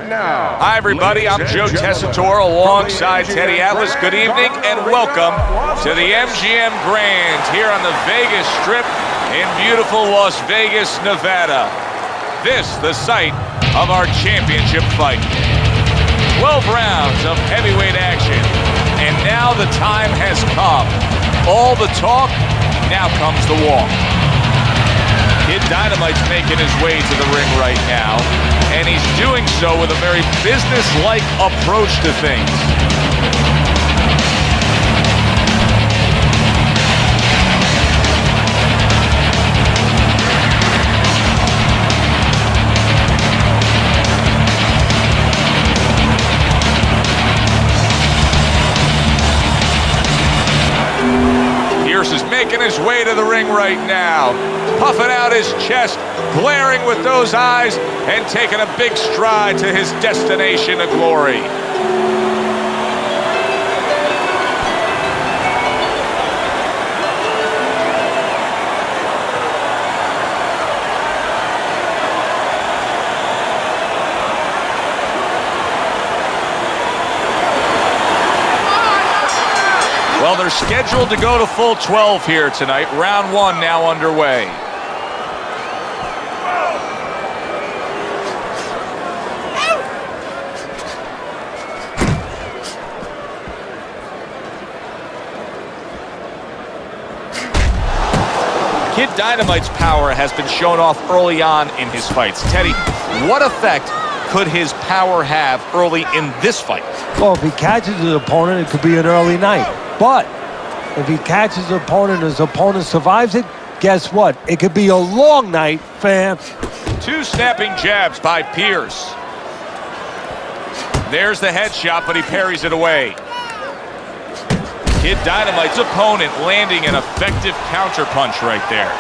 And now, hi, everybody. I'm Joe Tessitore alongside Teddy Atlas. Good evening and welcome to the MGM Grand here on the Vegas Strip in beautiful Las Vegas, Nevada. This, the site of our championship fight. 12 rounds of heavyweight action. And now the time has come. All the talk, now comes the walk. Kid Dynamite's making his way to the ring right now, and he's doing so with a very business-like approach to things. Pierce is making his way to the ring right now, puffing out his chest, glaring with those eyes, and taking a big stride to his destination of glory. Well, they're scheduled to go to full 12 here tonight. Round one now underway. Kid Dynamite's power has been shown off early on in his fights. Teddy, what effect could his power have early in this fight? Well, if he catches his opponent, it could be an early night. But if he catches his opponent and his opponent survives it, guess what? It could be a long night, fam. Two snapping jabs by Pierce. There's the headshot, but he parries it away. Kid Dynamite's opponent landing an effective counterpunch right there.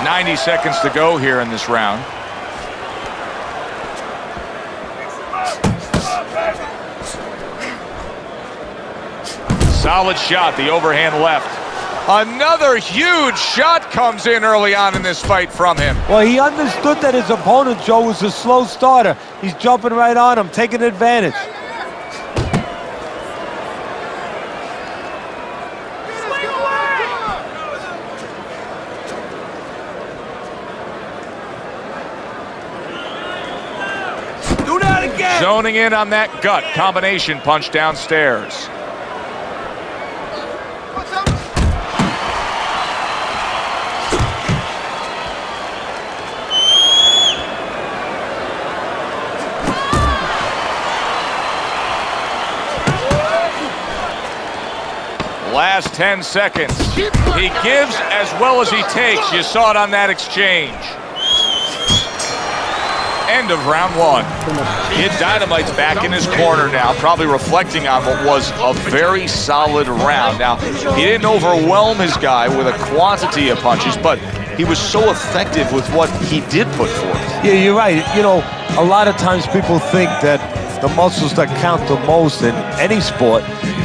"90 seconds to go here in this round. Solid shot, the overhand left. Another huge shot comes in early on in this fight from him. Well, he understood that his opponent, Joe, was a slow starter. He's jumping right on him, taking advantage. do that again. Zoning in on that gut combination punch downstairs. Last 10 seconds. He gives as well as he takes. You saw it on that exchange. End of round one. Kid Dynamite's back in his corner now, probably reflecting on what was a very solid round. Now, he didn't overwhelm his guy with a quantity of punches, but he was so effective with what he did put forth. Yeah, you're right. You know, a lot of times people think that the muscles that count the most in any sport,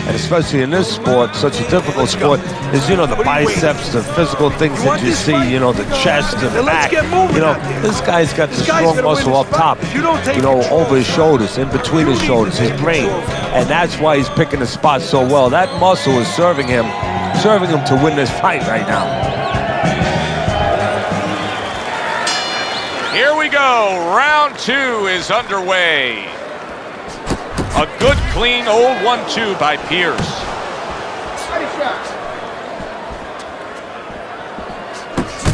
and especially in this sport, such a difficult sport, is, you know, the biceps, the physical things that you see, you know, the chest and the back. You know, this guy's got the strong muscle up top, you know, over his shoulders, in between his shoulders, his brain. And that's why he's picking the spot so well. That muscle is serving him to win this fight right now. Here we go. Round two is underway. A good, clean, old 1-2 by Pierce.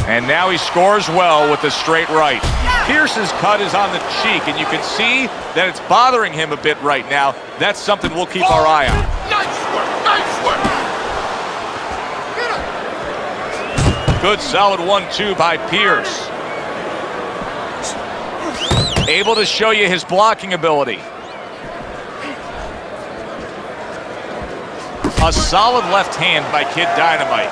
And now he scores well with the straight right. Pierce's cut is on the cheek, and you can see that it's bothering him a bit right now. That's something we'll keep our eye on. Nice work. Good, solid 1-2 by Pierce. Able to show you his blocking ability. A solid left hand by Kid Dynamite.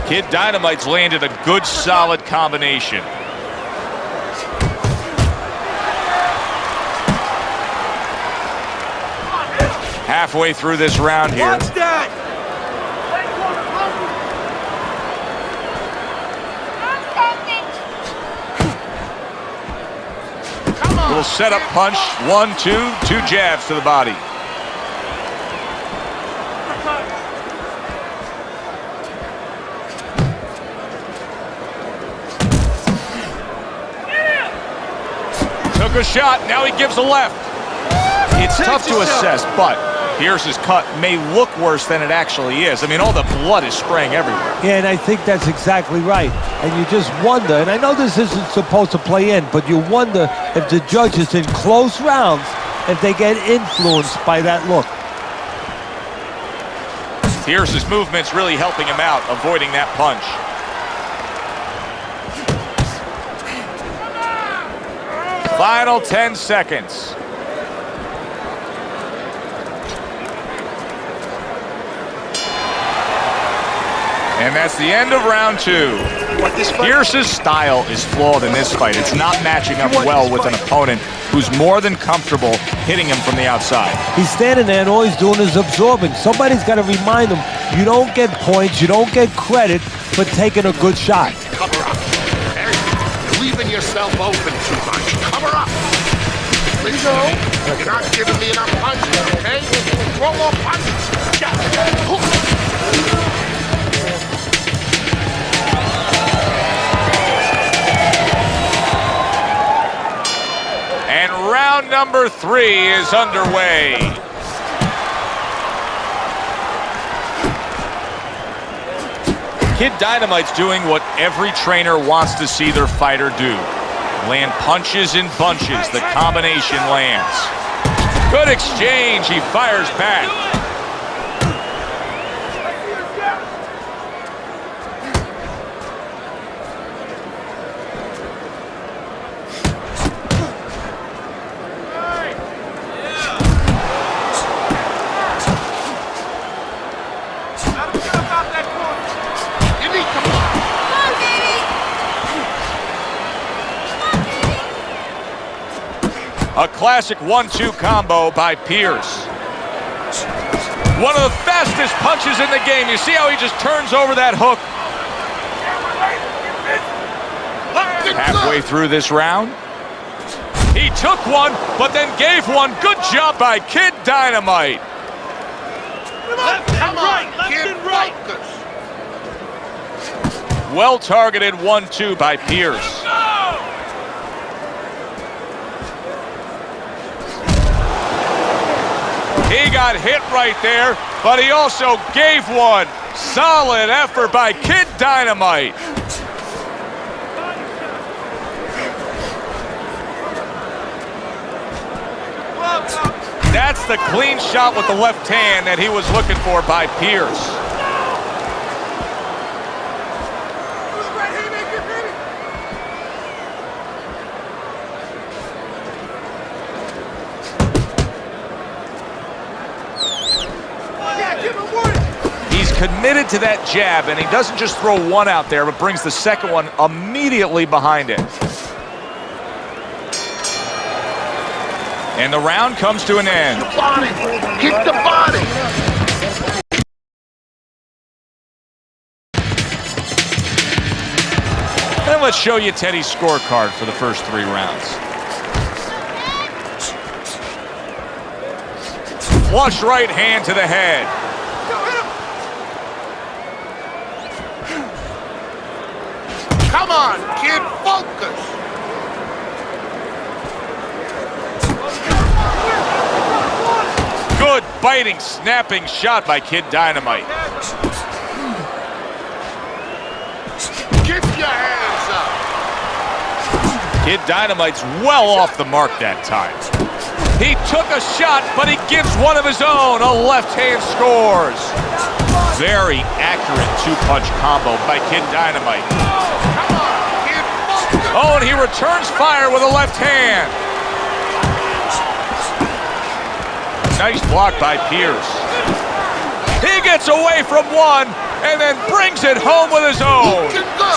Kid Dynamite's landed a good, solid combination. halfway through this round here. Watch that! Little setup punch. 1, 2, 2 jabs to the body. Took a shot, now he gives a left. It's tough to assess, but Pierce's cut may look worse than it actually is. I mean, all the blood is spraying everywhere. Yeah, and I think that's exactly right. And you just wonder, and I know this isn't supposed to play in, but you wonder if the judges in close rounds, if they get influenced by that look. Pierce's movement's really helping him out, avoiding that punch. Final 10 seconds. And that's the end of round 2. Pierce's style is flawed in this fight. It's not matching up well with an opponent who's more than comfortable hitting him from the outside. He's standing there and all he's doing is absorbing. Somebody's got to remind him, you don't get points, you don't get credit for taking a good shot. Cover up. Hey, you're leaving yourself open too much. Cover up. Listen, you're not giving me enough punches, okay? Throw more punches. And round number 3 is underway. Kid Dynamite's doing what every trainer wants to see their fighter do. Land punches in bunches. The combination lands. Good exchange. He fires back. A classic 1-2 combo by Pierce. One of the fastest punches in the game. You see how he just turns over that hook? Halfway through this round. He took one, but then gave one. Good job by Kid Dynamite. Come on, Kid, focus. Well-targeted 1-2 by Pierce. He got hit right there, but he also gave one. Solid effort by Kid Dynamite. That's the clean shot with the left hand that he was looking for by Pierce. He's committed to that jab, and he doesn't just throw one out there, but brings the second one immediately behind it. And the round comes to an end. Body. Kick the body. And let's show you Teddy's scorecard for the first 3 rounds. Flush right hand to the head. Come on, kid, focus. Good biting, snapping shot by Kid Dynamite. Keep your hands up. Kid Dynamite's well off the mark that time. He took a shot, but he gives one of his own. A left hand scores. Very accurate 2-punch combo by Kid Dynamite. Come on, kid, focus. Oh, and he returns fire with a left hand. Nice block by Pierce. He gets away from one, and then brings it home with his own.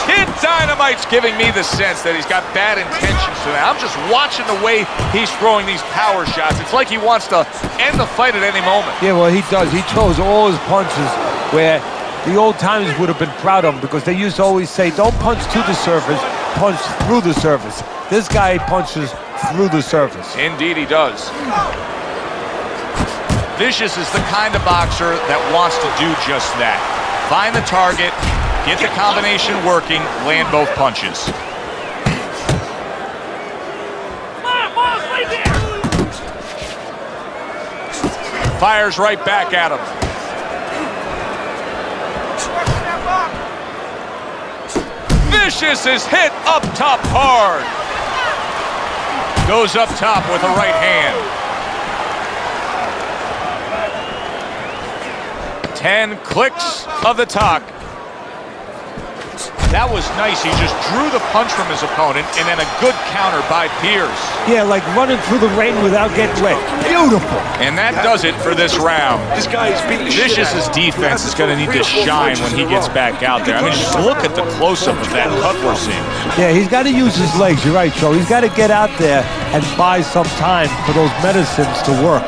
Kid Dynamite's giving me the sense that he's got bad intentions tonight. I'm just watching the way he's throwing these power shots. It's like he wants to end the fight at any moment. Yeah, well, he does. He throws all his punches where the old timers would have been proud of him, because they used to always say, don't punch to the surface, punch through the surface. This guy punches through the surface. Indeed he does. Vicious is the kind of boxer that wants to do just that. Find the target, get the combination working, land both punches. Fires right back at him. Vicious is hit up top hard. Goes up top with a right hand. 10 clicks of the talk. That was nice. He just drew the punch from his opponent, and then a good counter by Pierce. Yeah, like running through the rain without getting wet. Beautiful. And that does it for this round. This guy is beating the shit out Vicious's of him. defense is going to need to shine when he gets back out there. I mean, just look at the close-up of that cut we're seeing. Yeah, he's got to use his legs. You're right, Joe. He's got to get out there and buy some time for those medicines to work.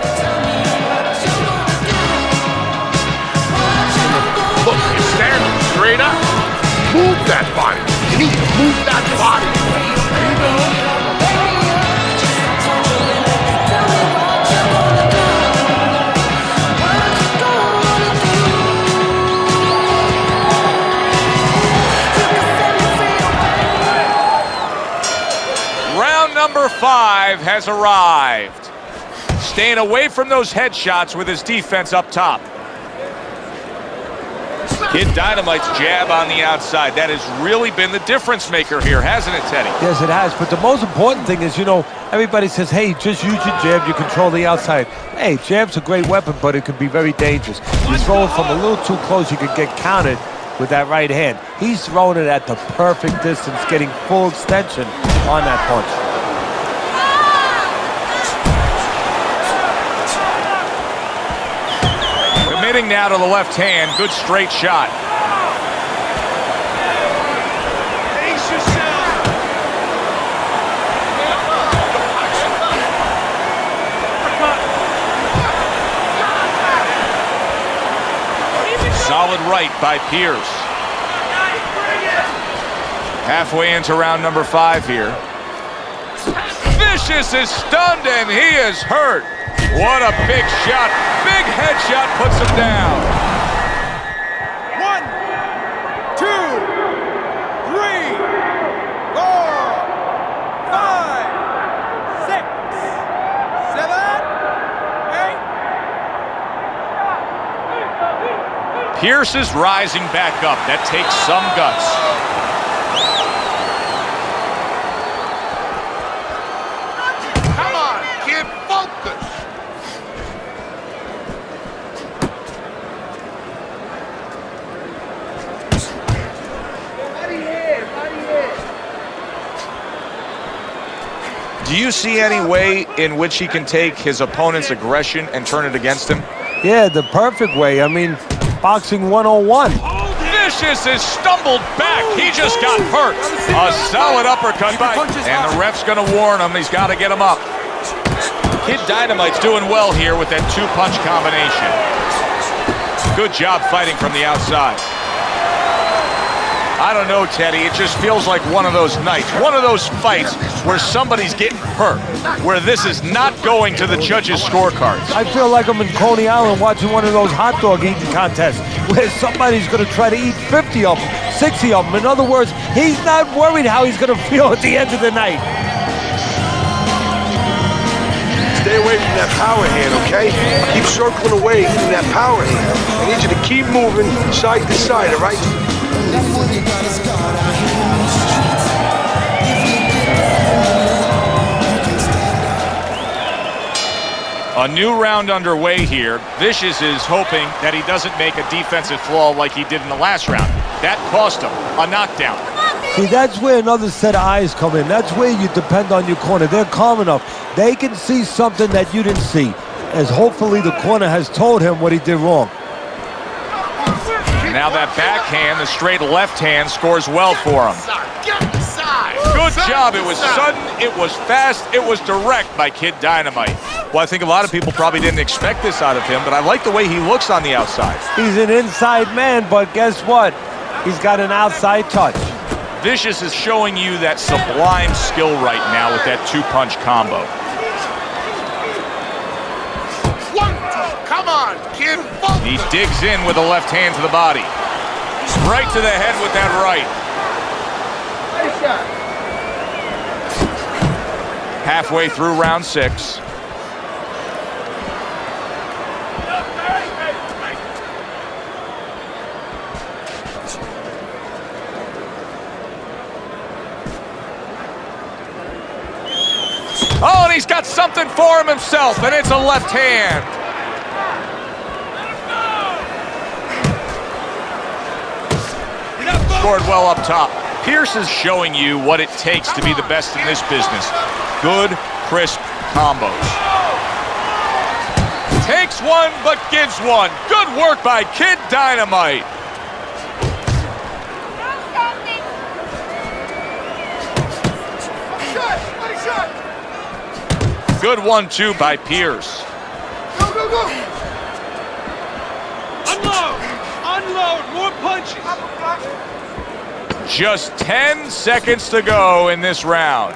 Look, you're standing straight up. Move that body. You need to move that body. Round number 5 has arrived. Staying away from those headshots with his defense up top. Kid Dynamite's jab on the outside. That has really been the difference maker here, hasn't it, Teddy? Yes, it has. But the most important thing is, you know, everybody says, hey, just use your jab, you control the outside. Hey, jab's a great weapon, but it can be very dangerous. You throw it from a little too close, you could get countered with that right hand. He's throwing it at the perfect distance, getting full extension on that punch. Committing now to the left hand. Good straight shot. Ace yourself. Solid right by Pierce. Halfway into round number 5 here. Vicious is stunned and he is hurt. What a big shot. Big headshot puts him down. 1, 2, 3, 4, 5, 6, 7, 8. Pierce is rising back up. That takes some guts. Come on, kid, focus. Do you see any way in which he can take his opponent's aggression and turn it against him? Yeah, the perfect way. I mean, boxing 101. Vicious is stumbled back. He just got hurt. A solid uppercut by, and the ref's going to warn him. He's got to get him up. Kid Dynamite's doing well here with that 2-punch combination. Good job fighting from the outside. I don't know, Teddy. It just feels like one of those nights, one of those fights where somebody's getting hurt, where this is not going to the judges' scorecards. I feel like I'm in Coney Island watching one of those hot dog eating contests where somebody's going to try to eat 50 of them, 60 of them. In other words, he's not worried how he's going to feel at the end of the night. Stay away from that power hand, okay? Keep circling away from that power hand. I need you to keep moving side to side, all right? A new round underway here. Vicious is hoping that he doesn't make a defensive flaw like he did in the last round. That cost him a knockdown. See, that's where another set of eyes come in. That's where you depend on your corner. They're calm enough. They can see something that you didn't see, as hopefully the corner has told him what he did wrong. Keep Now that backhand, the straight left hand, scores well for him. Get inside. Good job. It was sudden, it was fast, it was direct by Kid Dynamite. Well, I think a lot of people probably didn't expect this out of him, but I like the way he looks on the outside. He's an inside man, but guess what? He's got an outside touch. Vicious is showing you that sublime skill right now with that two-punch combo. 1, 2, come on, kid. He digs in with a left hand to the body. Right to the head with that right. Halfway through round 6. Oh, and he's got something for him himself, and it's a left hand. Scored well up top. Pierce is showing you what it takes to be the best in this business. Good, crisp combos. Takes one, but gives one. Good work by Kid Dynamite. Good 1-2 by Pierce. Go, go, go! Unload! Unload! More punches! Just 10 seconds to go in this round.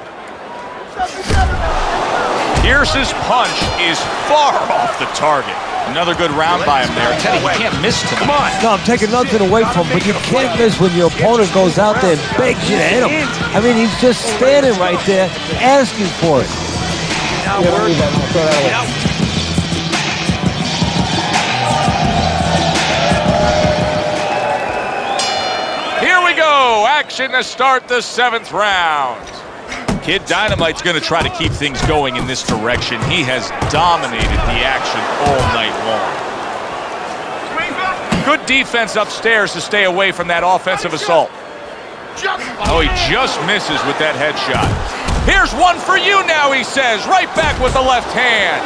Pierce's punch is far off the target. Another good round by him there. Teddy, he can't miss tonight. Come on. No, I'm taking nothing away from him, but you can't miss when your opponent goes out there and begs you to hit him. I mean, he's just standing right there asking for it. Here we go. Action to start the 7th round. Kid Dynamite's going to try to keep things going in this direction. He has dominated the action all night long. Good defense upstairs to stay away from that offensive assault. Oh, he just misses with that headshot. Here's one for you now, he says. Right back with the left hand.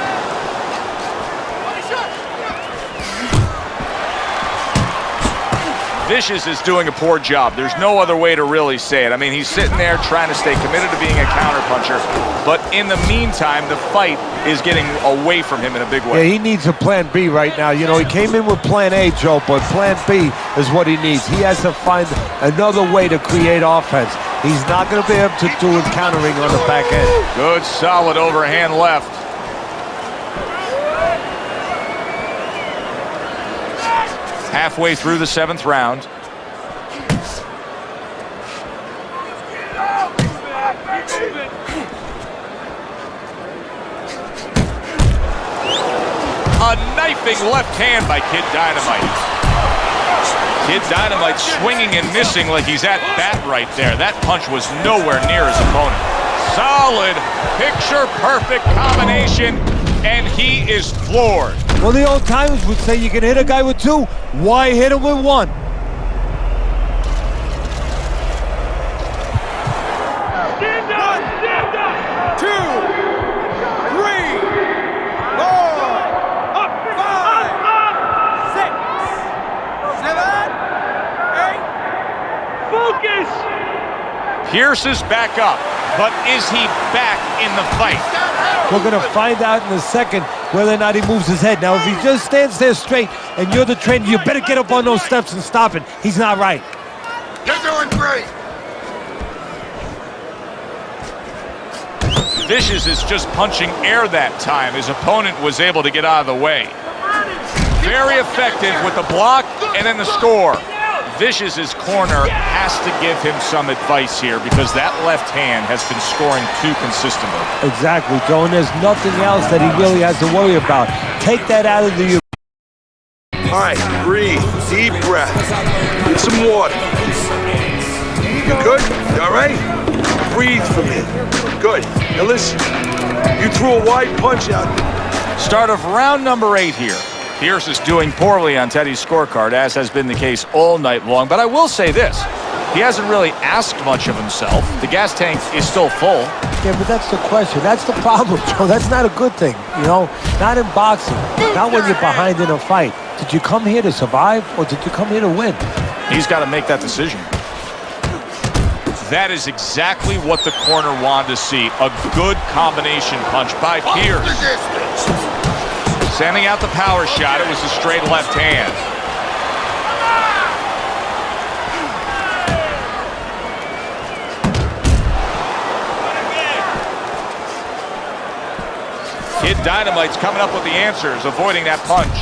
Vicious is doing a poor job. There's no other way to really say it. I mean, he's sitting there trying to stay committed to being a counterpuncher, but in the meantime, the fight is getting away from him in a big way. Yeah, he needs a plan B right now. You know, he came in with plan A, Joe, but plan B is what he needs. He has to find another way to create offense. He's not going to be able to do it countering on the back end. Good, solid overhand left. Halfway through the 7th round. A knifing left hand by Kid Dynamite. Kid Dynamite swinging and missing like he's at bat right there. That punch was nowhere near his opponent. Solid, picture-perfect combination, and he is floored. Well, the old timers would say you can hit a guy with 2. Why hit him with 1? Stand up! Stand up! 2, 3, 4, up, 5, 6, 7, 8. Focus! Pierce is back up, but is he back in the fight? We're going to find out in a second whether or not he moves his head. Now, if he just stands there straight and you're the trainer, you better get up on those steps and stop it. He's not right. You're doing great. Vicious is just punching air that time. His opponent was able to get out of the way. Very effective with the block and then the score. Vicious's corner has to give him some advice here because that left hand has been scoring too consistently. Exactly, Joe, and there's nothing else that he really has to worry about. Take that out of the... All right, breathe, deep breath. Get some water. You good? You all right? Breathe for me. Good. Now listen, you threw a wide punch out. Start of round number 8 here. Pierce is doing poorly on Teddy's scorecard, as has been the case all night long. But I will say this. He hasn't really asked much of himself. The gas tank is still full. Yeah, but that's the question. That's the problem, Joe. That's not a good thing, you know? Not in boxing. Not when you're behind in a fight. Did you come here to survive, or did you come here to win? He's got to make that decision. That is exactly what the corner wanted to see. A good combination punch by Pierce. Sending out the power shot. It was a straight left hand. Kid Dynamite's coming up with the answers, avoiding that punch.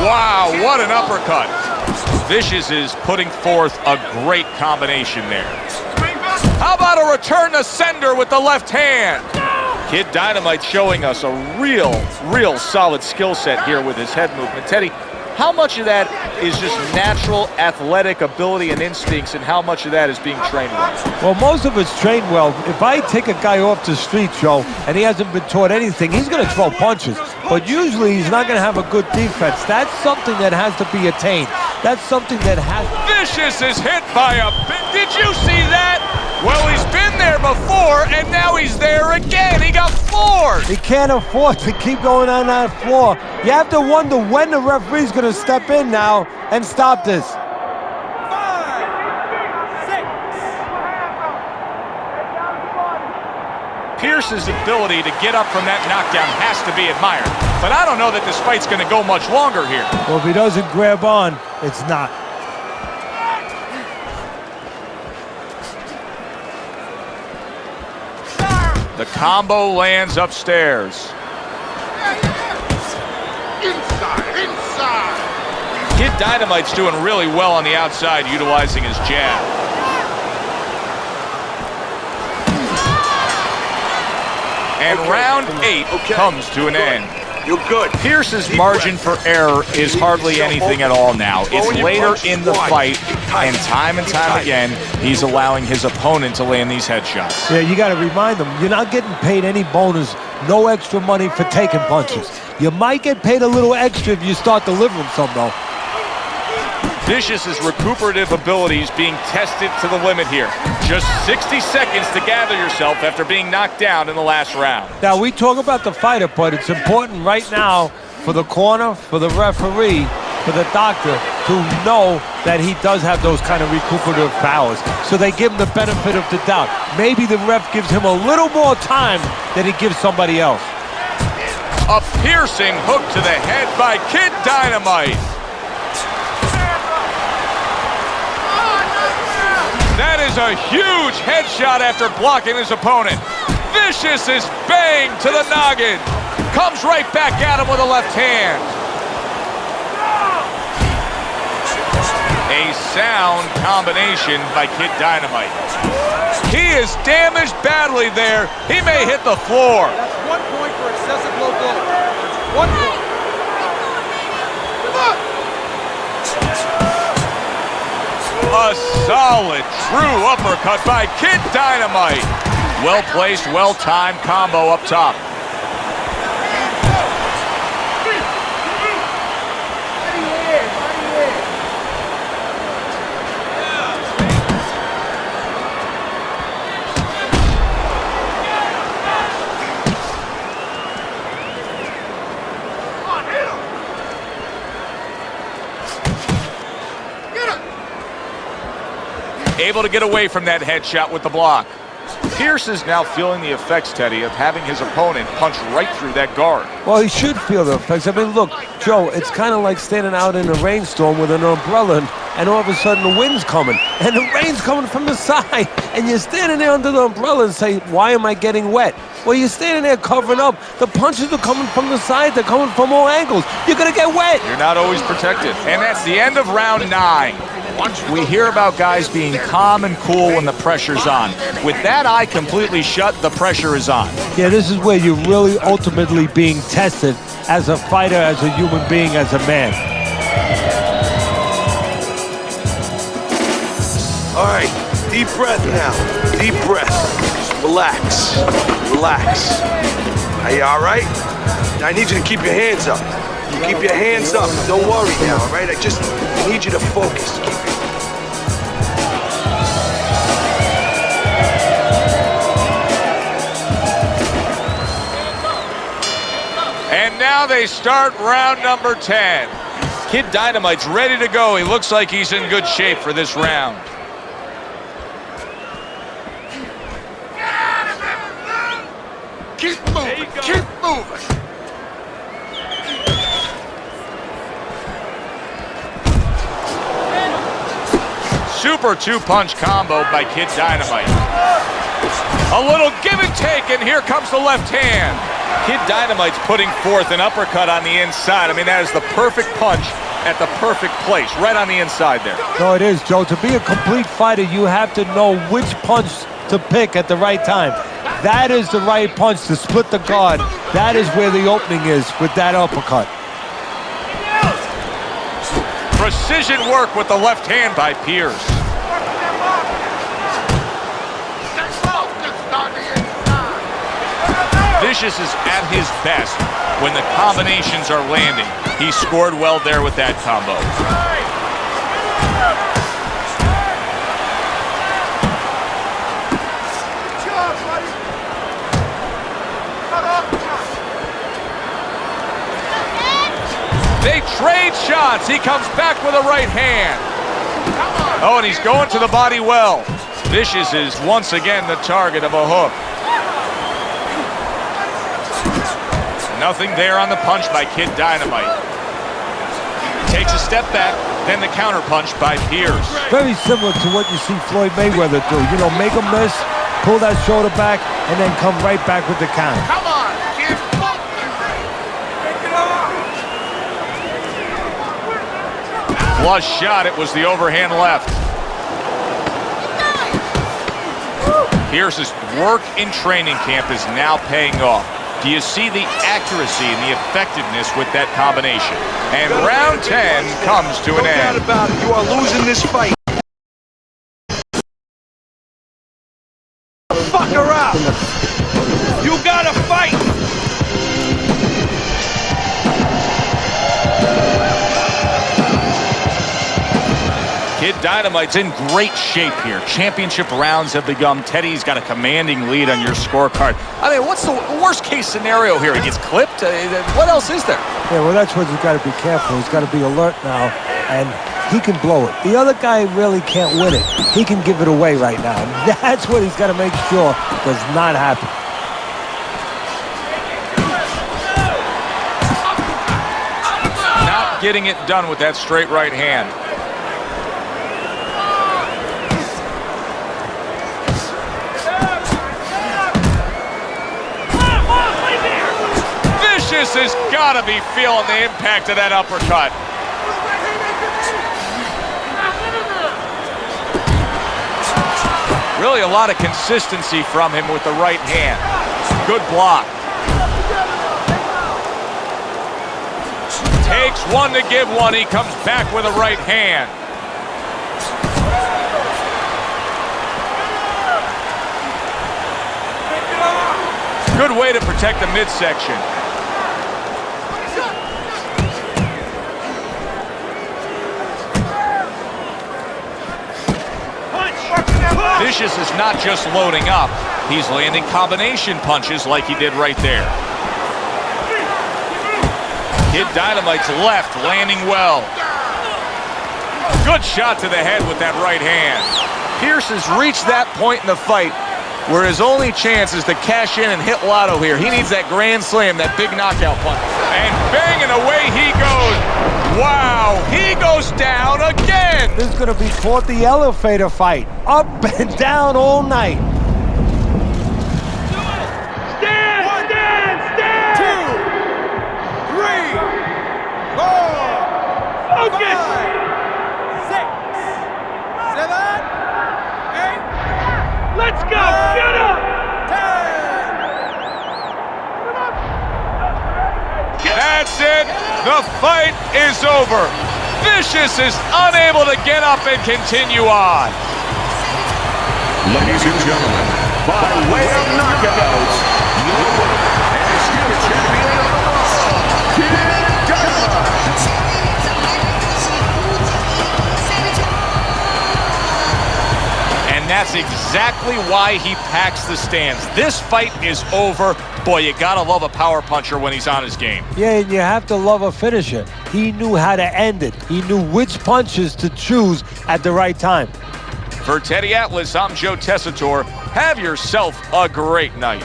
Wow, what an uppercut. Vicious is putting forth a great combination there. How about a return to sender with the left hand? Kid Dynamite showing us a real solid skill set here with his head movement. Teddy, how much of that is just natural athletic ability and instincts, and how much of that is being trained well? Well, most of it's trained well. If I take a guy off the street, Joe, and he hasn't been taught anything, he's going to throw punches. But usually he's not going to have a good defense. That's something that has to be attained. That's something that has... Vicious is hit by a... Did you see that? Well, he's been there before, and now he's there again. He got floored. He can't afford to keep going on that floor. You have to wonder when the referee's going to step in now and stop this. 5, 6. Pierce's ability to get up from that knockdown has to be admired. But I don't know that this fight's going to go much longer here. Well, if he doesn't grab on, it's not. The combo lands upstairs. Inside. Kid Dynamite's doing really well on the outside, utilizing his jab. And round 8 comes to an end. You're good. Pierce's margin for error is hardly anything at all now. It's later in the fight, and time again, he's allowing his opponent to land these headshots. Yeah, you got to remind them, you're not getting paid any bonus, no extra money for taking punches. You might get paid a little extra if you start delivering some, though. Vicious's recuperative abilities being tested to the limit here. Just 60 seconds to gather yourself after being knocked down in the last round. Now, we talk about the fighter, but it's important right now for the corner, for the referee, for the doctor to know that he does have those kind of recuperative powers. So they give him the benefit of the doubt. Maybe the ref gives him a little more time than he gives somebody else. A piercing hook to the head by Kid Dynamite. That is a huge headshot after blocking his opponent. Vicious is banged to the noggin. Comes right back at him with a left hand. A sound combination by Kid Dynamite. He is damaged badly there. He may hit the floor. That's 1 point for excessive low blow. 1 point. Come on. A solid, true uppercut by Kid Dynamite. Well-placed, well-timed combo up top. Able to get away from that headshot with the block. Pierce is now feeling the effects, Teddy, of having his opponent punch right through that guard. Well, he should feel the effects. I mean, look, Joe, it's kind of like standing out in a rainstorm with an umbrella, and all of a sudden the wind's coming, and the rain's coming from the side, and you're standing there under the umbrella and say, why am I getting wet? Well, you're standing there covering up. The punches are coming from the side. They're coming from all angles. You're going to get wet. You're not always protected. And that's the end of round 9. We hear about guys being calm and cool when the pressure's on. With that eye completely shut, the pressure is on. Yeah, this is where you're really ultimately being tested as a fighter, as a human being, as a man. All right, deep breath now. Deep breath. Just relax. Relax. Are you all right? I need you to keep your hands up. Keep your hands up. Don't worry now, all right? I need you to focus. And now now they start round number 10. Kid Dynamite's ready to go. He looks like he's in good shape for this round. Keep moving, keep moving. Super two-punch combo by Kid Dynamite. A little give and take, and here comes the left hand. Kid Dynamite's putting forth an uppercut on the inside. I mean, that is the perfect punch at the perfect place, right on the inside there. No, it is, Joe. To be a complete fighter, you have to know which punch to pick at the right time. That is the right punch to split the guard. That is where the opening is with that uppercut. Precision work with the left hand by Pierce. Vicious is at his best when the combinations are landing. He scored well there with that combo. They trade shots. He comes back with a right hand. Oh, and he's going to the body well. Vicious is once again the target of a hook. Nothing there on the punch by Kid Dynamite. Takes a step back, then the counter punch by Pierce. Very similar to what you see Floyd Mayweather do. You know, make a miss, pull that shoulder back, and then come right back with the counter. Come on, kid. Flush shot, it was the overhand left. Pierce's work in training camp is now paying off. Do you see the accuracy and the effectiveness with that combination? And round 10 comes to an end. No doubt about it. You are losing this fight. Fuck her out. You gotta fight. Kid Dynamite's in great shape here. Championship rounds have begun. Teddy's got a commanding lead on your scorecard. I mean, what's the worst case scenario here? He gets clipped? What else is there? Yeah, well, that's what he's got to be careful. He's got to be alert now, and he can blow it. The other guy really can't win it. He can give it away right now. That's what he's got to make sure does not happen. Not getting it done with that straight right hand. Vicious has got to be feeling the impact of that uppercut. Really a lot of consistency from him with the right hand. Good block. Takes one to give one. He comes back with a right hand. Good way to protect the midsection. Vicious is not just loading up, he's landing combination punches like he did right there. Kid Dynamite's left landing well. Good shot to the head with that right hand. Pierce has reached that point in the fight where his only chance is to cash in and hit lotto here. He needs that grand slam, that big knockout punch. And banging away he goes. Wow, he goes down again. This is going to be called the elevator fight. Up and down all night. Stand, stand, stand. 2, 3, 4, Focus. 5, 6, 7, 8, Let's go. Get up. 10. That's it. The fight is over. Vicious is unable to get up and continue on. Ladies and gentlemen, by way of knockouts, your winner and still champion of the world, Kid Dynamite. And that's exactly exactly why he packs the stands. This fight is over. Boy, you gotta love a power puncher when he's on his game. Yeah, and you have to love a finisher. He knew how to end it. He knew which punches to choose at the right time. For Teddy Atlas, I'm Joe Tessitore. Have yourself a great night.